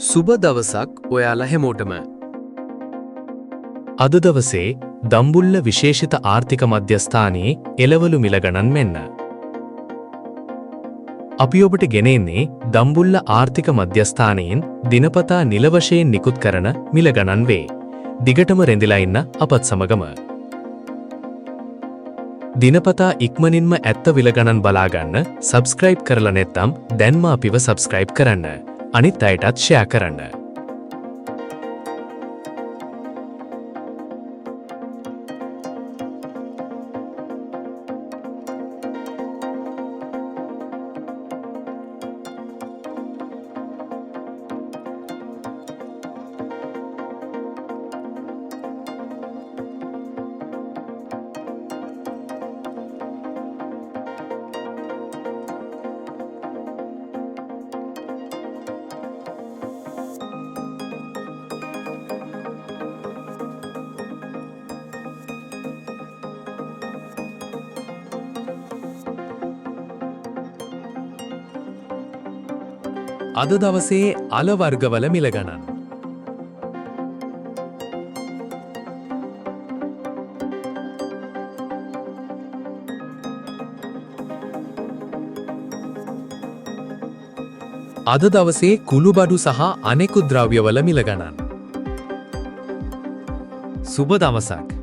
සුබ දවසක් ඔයාලා හැමෝටම. අද දවසේ දම්බුල්ල විශේෂිත ආර්ථික මධ්‍යස්ථානයේ එළවලු මිල ගණන් මෙන්න. අපි ඔබට ගෙනෙන්නේ දම්බුල්ල ආර්ථික මධ්‍යස්ථානයෙන් දිනපතා නිල වශයෙන් නිකුත් කරන මිල ගණන් වේ. දිගටම රැඳිලා ඉන්න අපත් සමගම. දිනපතා ඉක්මනින්ම ඇත්ත විල ගණන් බලා ගන්න සබ්ස්ක්‍රයිබ් කරලා නැත්නම් දැන්ම අපිව සබ්ස්ක්‍රයිබ් කරන්න. අනිත් අයටත් ෂෙයා කරන්න. අද දවසේ අල වර්ගවල මිල ගණන්. අද දවසේ කුළුබඩු සහ අනෙකුත් ද්‍රව්‍යවල මිල ගණන්. සුබ දවසක්.